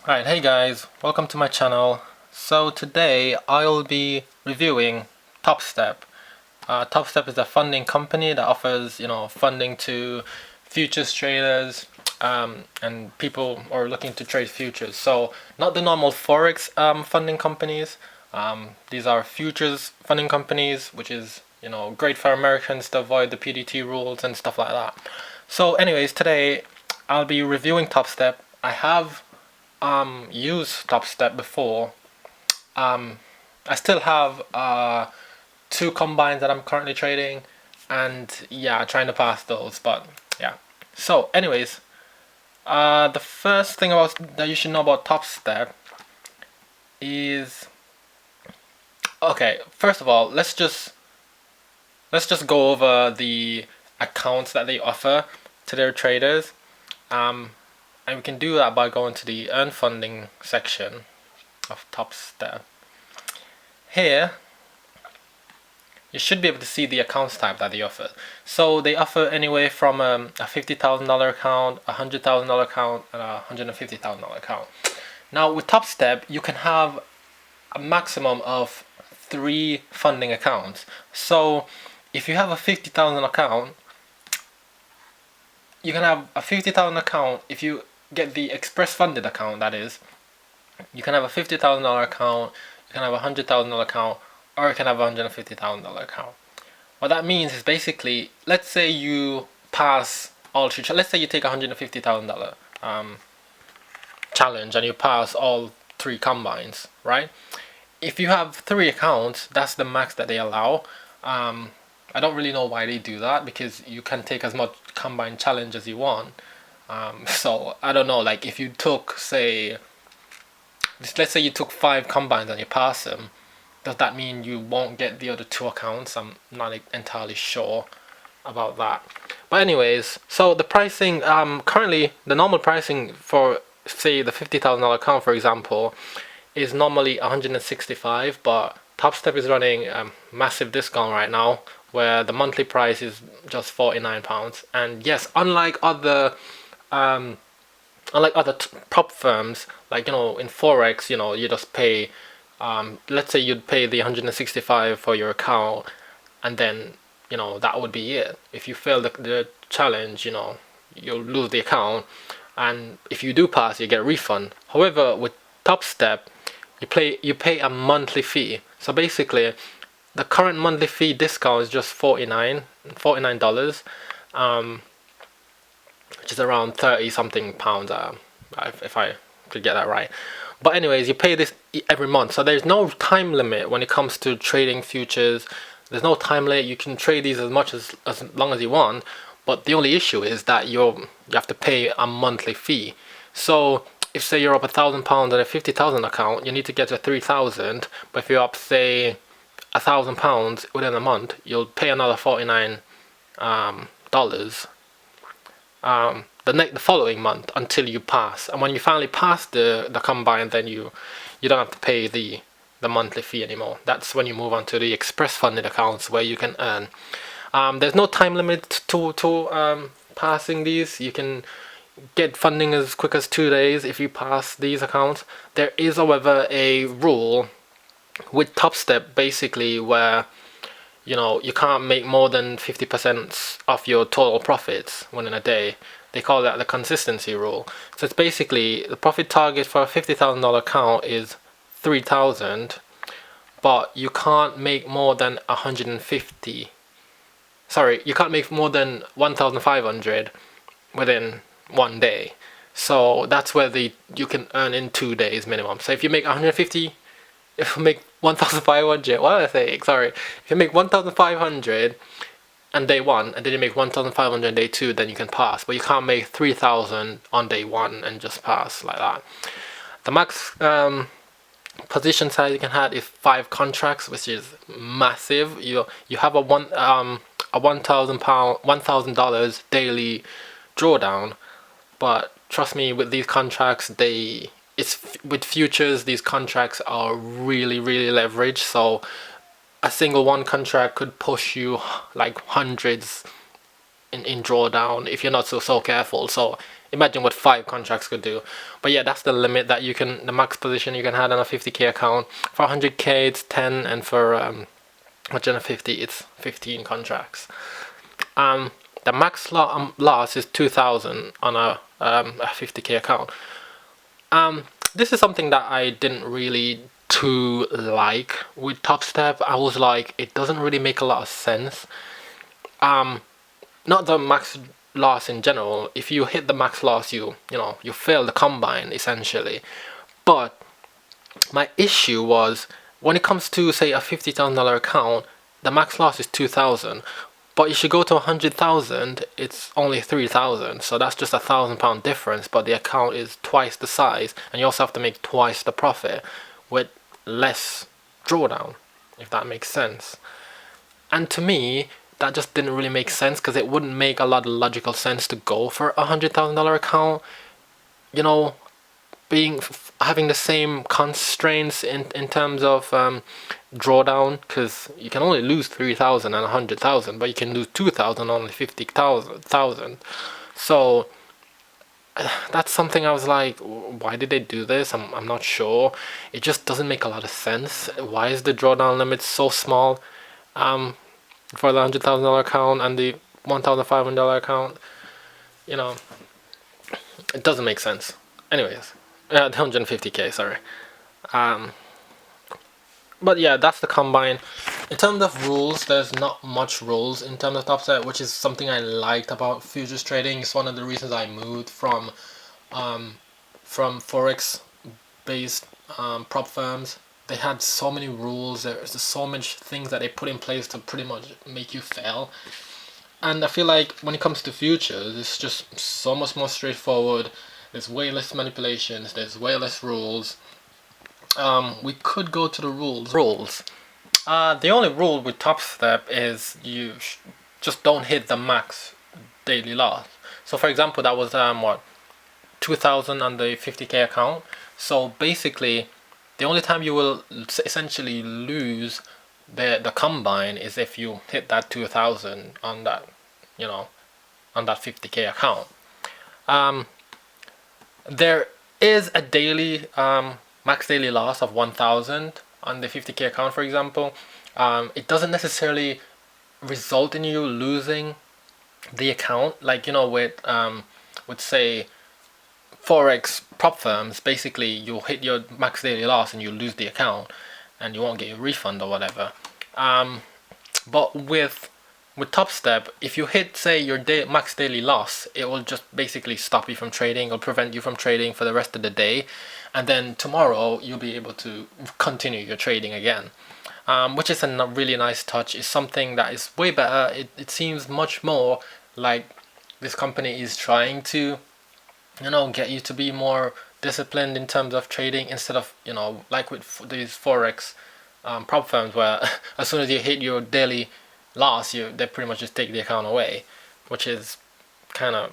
Right, hey guys, welcome to my channel. So today I'll be reviewing TopStep. TopStep is a funding company that offers, funding to futures traders and people who are looking to trade futures. So not the normal forex funding companies. These are futures funding companies, which is great for Americans to avoid the PDT rules and stuff like that. So, anyways, today I'll be reviewing TopStep. I have used TopStep before. I still have two combines that I'm currently trading, and yeah, trying to pass those. But yeah. So, anyways, the first thing that you should know about TopStep is okay. First of all, let's just go over the accounts that they offer to their traders. And we can do that by going to the Earn Funding section of TopStep. Here, you should be able to see the accounts type that they offer. So they offer anywhere from a $50,000 account, a $100,000 account, and a $150,000 account. Now with TopStep, you can have a maximum of 3 funding accounts. So if you have a 50,000 account, you can have a 50,000 account. If you get the express funded account, that is, you can have a $50,000 account, you can have a $100,000 account, or you can have a $150,000 account. What that means is basically, let's say you pass all three. Let's say you take a $150,000 challenge and you pass all 3 combines, right? If you have 3 accounts, that's the max that they allow. I don't really know why they do that, because you can take as much combine challenge as you want. So I don't know, like if you took, say, let's say you took 5 combines and you pass them, does that mean you won't get the other 2 accounts? I'm not entirely sure about that. But anyways, so the pricing, currently the normal pricing for, say, the $50,000 account, for example, is normally $165, but TopStep is running a massive discount right now, where the monthly price is just £49. And yes, unlike other prop firms, like in forex, you just pay. Let's say you'd pay the 165 for your account, and then that would be it. If you fail the challenge, you'll lose the account, and if you do pass, you get a refund. However, with TopStep, you pay a monthly fee. So basically, the current monthly fee discount is just $49, which is around 30 something pounds, if I could get that right. But anyways, you pay this every month, so there's no time limit when it comes to trading futures. There's no time limit. You can trade these as long as you want, but the only issue is that you have to pay a monthly fee. So if, say, you're up £1,000 on a 50,000 account, you need to get to 3,000. But if you're up, say, £1,000 within a month, you'll pay another $49 dollars the following month until you pass. And when you finally pass the combine, then you don't have to pay the monthly fee anymore. That's when you move on to the express funded accounts, where you can earn. There's no time limit to passing these. You can get funding as quick as 2 days if you pass these accounts. There is, however, a rule with TopStep, basically, where you can't make more than 50% of your total profits within a day. They call that the consistency rule. So it's basically, the profit target for a $50,000 account is 3,000, but you can't make more than 150. Sorry, you can't make more than 1,500 within 1 day. So that's where you can earn in 2 days minimum. So if you make 150, if you make 1,500, what am I saying? Sorry. If you make 1,500 on day 1, and then you make 1,500 on day 2, then you can pass. But you can't make 3,000 on day 1 and just pass like that. The max position size you can have is 5 contracts, which is massive. You have a $1,000 daily drawdown, but trust me, with these contracts, with futures, these contracts are really, really leveraged. So a single one contract could push you like hundreds in drawdown if you're not so careful. So imagine what 5 contracts could do. But yeah, that's the limit that you can, the max position you can have on a 50k account. For 100k it's 10, and for 150 it's 15 contracts. The max loss is 2,000 on a 50k account. This is something that I didn't really too like with TopStep. I was like, it doesn't really make a lot of sense. Not the max loss in general. If you hit the max loss, you fail the combine essentially. But my issue was when it comes to say a $50,000 account, the max loss is 2,000. But if you go to 100,000, it's only 3,000. So that's just £1,000 difference. But the account is twice the size, and you also have to make twice the profit with less drawdown, if that makes sense. And to me, that just didn't really make sense, because it wouldn't make a lot of logical sense to go for a $100,000 account. You know, having the same constraints in terms of drawdown, because you can only lose 3,000 and 100,000, but you can lose 2,000 only 50,000. So that's something I was like, why did they do this? I'm not sure. It just doesn't make a lot of sense. Why is the drawdown limit so small for the $100,000 account and the $1,500 account? You know, it doesn't make sense. Anyways, the 150k, sorry. But yeah, that's the combine. In terms of rules, there's not much rules in terms of TopStep, which is something I liked about futures trading. It's one of the reasons I moved from forex based prop firms. They had so many rules. There's just so much things that they put in place to pretty much make you fail. And I feel like when it comes to futures, it's just so much more straightforward. There's way less manipulations. There's way less rules. We could go to the rules. The only rule with TopStep is you just don't hit the max daily loss. So for example, that was 2,000 on the 50k account. So basically, the only time you will essentially lose the combine is if you hit that 2,000 on that, on that 50k account. There is a daily max daily loss of 1,000 on the 50k account, for example. It doesn't necessarily result in you losing the account, like with say forex prop firms. Basically, you'll hit your max daily loss and you lose the account, and you won't get your refund or whatever. But with TopStep, if you hit say your max daily loss, it will just basically stop you from trading. It'll prevent you from trading for the rest of the day, and then tomorrow you'll be able to continue your trading again, which is a really nice touch. It's something that is way better. It seems much more like this company is trying to get you to be more disciplined in terms of trading, instead of like with these forex prop firms, where as soon as you hit your daily loss, they pretty much just take the account away, which is kind of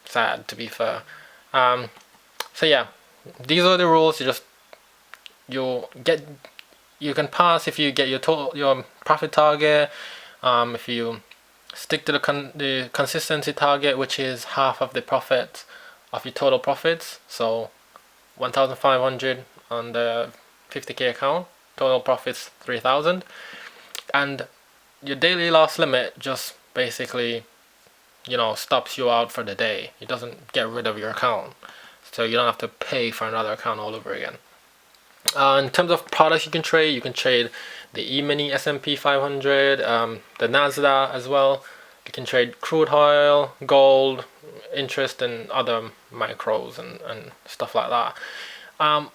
sad, to be fair. So yeah, these are the rules. You can pass if you get your profit target. If you stick to the consistency target, which is half of the profit of your total profits. So 1,500 on the 50k account, total profits 3,000, and your daily loss limit just basically stops you out for the day. It doesn't get rid of your account, so you don't have to pay for another account all over again. In terms of products you can trade the E-mini S&P 500, the Nasdaq as well. You can trade crude oil, gold, interest, and other micros and stuff like that.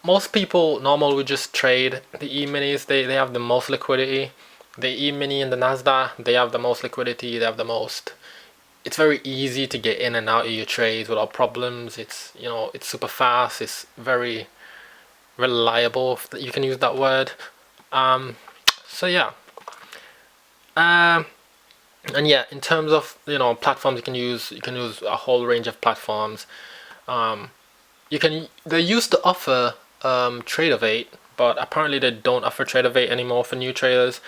Most people normally would just trade the E-minis. They have the most liquidity. The E-mini and the Nasdaq, they have the most liquidity. They have the most. It's very easy to get in and out of your trades without problems. It's it's super fast. It's very reliable, if you can use that word. So yeah. And yeah, in terms of platforms you can use a whole range of platforms. They used to offer Tradable, but apparently they don't offer Tradable anymore for new traders.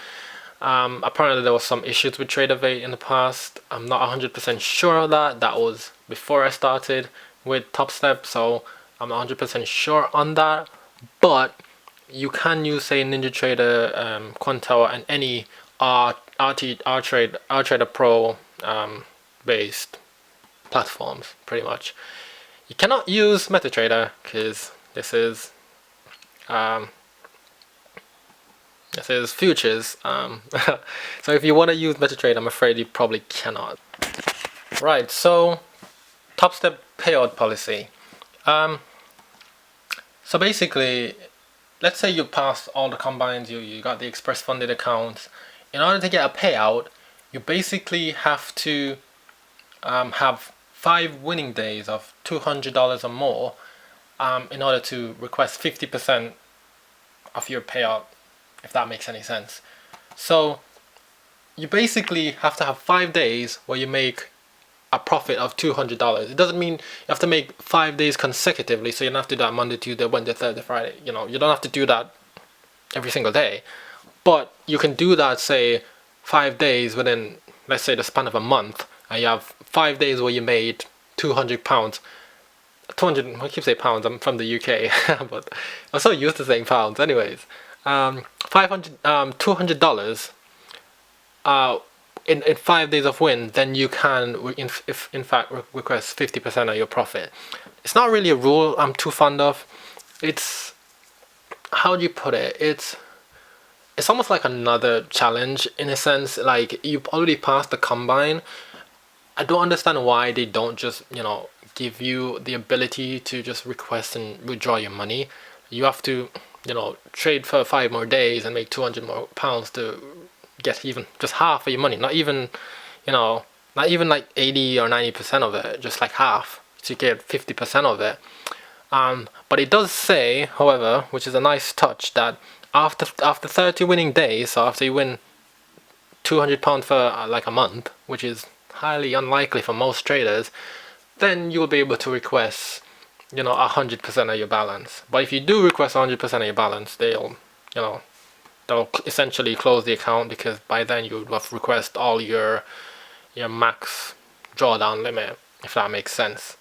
Apparently there was some issues with Tradable in the past. I'm not 100% sure of that. That was before I started with TopStep, so I'm 100% sure on that. But you can use, say, NinjaTrader, Quanto, and any Trader Pro based platforms, pretty much. You cannot use MetaTrader because this is futures. So if you want to use MetaTrader, I'm afraid you probably cannot. Right. So TopStep payout policy. So basically, let's say you passed all the combines, you got the express funded accounts. In order to get a payout, you basically have to have 5 winning days of $200 or more in order to request 50% of your payout, if that makes any sense. So you basically have to have 5 days where you make a profit of $200. It doesn't mean you have to make 5 days consecutively, so you don't have to do that Monday, Tuesday, Wednesday, Thursday, Friday. You don't have to do that every single day, but you can do that, say, 5 days within, let's say, the span of a month, and you have 5 days where you made £200. 200, I keep saying pounds, I'm from the UK, but I'm so used to saying pounds. Anyways, $200 in 5 days of win, then you can, if in fact, request 50% of your profit. It's not really a rule I'm too fond of. It's, how do you put it? It's almost like another challenge in a sense. Like, you've already passed the combine. I don't understand why they don't just, give you the ability to just request and withdraw your money. You have to, trade for 5 more days and make £200 more to get even just half of your money. Not even like 80 or 90% of it, just like half, to get 50% of it. But it does say, however, which is a nice touch, that after 30 winning days, so after you win £200 for like a month, which is highly unlikely for most traders, then you'll be able to request 100% of your balance. But if you do request 100% of your balance, they'll essentially close the account, because by then you would have requested all your max drawdown limit, if that makes sense.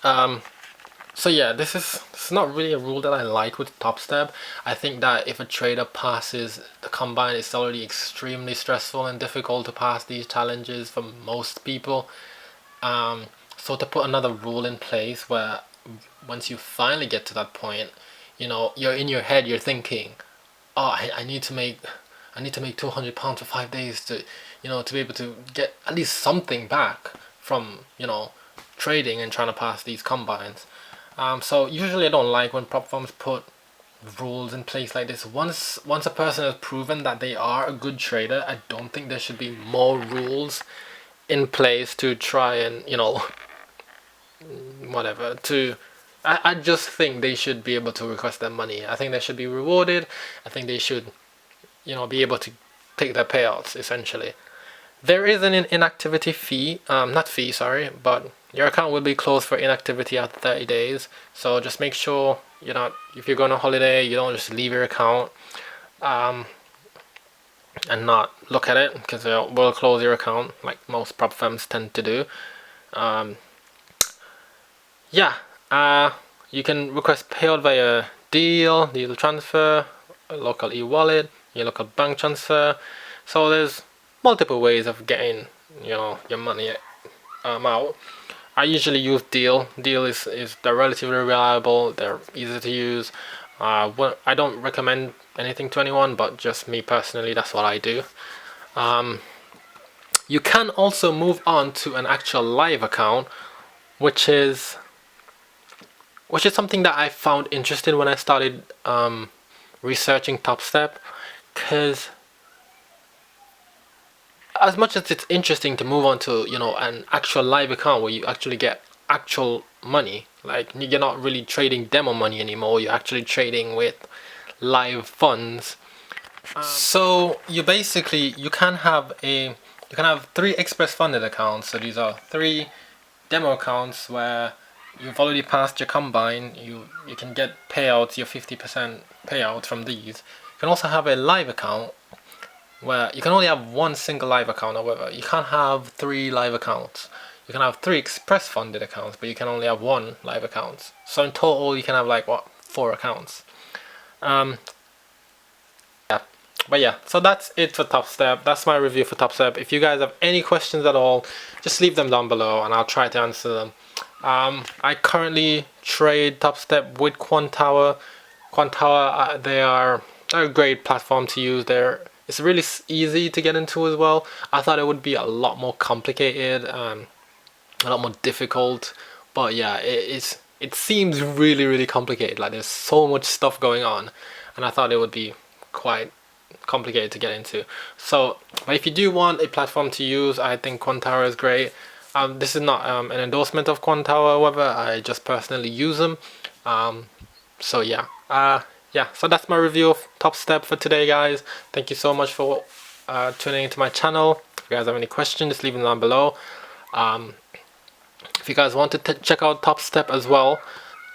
So yeah, this is not really a rule that I like with TopStep. I think that if a trader passes the combine, it's already extremely stressful and difficult to pass these challenges for most people. So to put another rule in place where once you finally get to that point, you're in your head, you're thinking, oh, I need to make £200 for 5 days to to be able to get at least something back from trading and trying to pass these combines. So usually I don't like when prop firms put rules in place like this. Once a person has proven that they are a good trader, I don't think there should be more rules in place to try and whatever to. I just think they should be able to request their money. I think they should be rewarded. I think they should be able to take their payouts, essentially. There is an inactivity fee, not fee, sorry, but your account will be closed for inactivity after 30 days. So just make sure if you're going on holiday, you don't just leave your account and not look at it, because it will close your account like most prop firms tend to do. You can request payout via deal transfer, a local e-wallet, your local bank transfer. So there's multiple ways of getting your money out. I usually use deal. Deal is they're relatively reliable. They're easy to use. I don't recommend anything to anyone, but just me personally, that's what I do. You can also move on to an actual live account, which is something that I found interesting when I started researching TopStep, because as much as it's interesting to move on to an actual live account where you actually get actual money, like you're not really trading demo money anymore, you're actually trading with live funds. So you can have 3 express funded accounts. So these are 3 demo accounts where you've already passed your combine. You can get payouts, your 50% payout from these. You can also have a live account where you can only have 1 single live account. However, you can't have 3 live accounts. you can have 3 express funded accounts, but you can only have 1 live account. So in total, you can have like what, 4 accounts. Yeah, but yeah, so that's it for TopStep. That's my review for TopStep. If you guys have any questions at all, just leave them down below and I'll try to answer them. I currently trade TopStep with Quantower. Quantower, they're a great platform to use. It's really easy to get into as well. I thought it would be a lot more complicated, a lot more difficult, but yeah, it seems really complicated. Like there's so much stuff going on, and I thought it would be quite complicated to get into. So, but if you do want a platform to use, I think Quantower is great. This is not an endorsement of Quantower, however, I just personally use them. So yeah, yeah. So that's my review of TopStep for today, guys. Thank you so much for tuning into my channel. If you guys have any questions, just leave them down below. If you guys want to check out TopStep as well,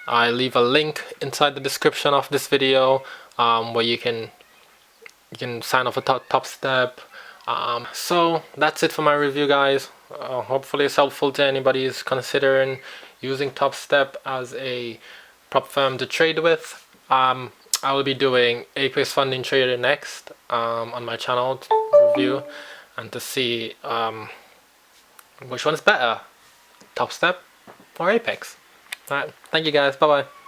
I leave a link inside the description of this video where you can sign up for TopStep. So that's it for my review, guys. Hopefully it's helpful to anybody who's considering using TopStep as a prop firm to trade with. I will be doing Apex Funding Trader next on my channel to review and to see which one's better, TopStep or Apex. Alright, thank you guys, bye bye.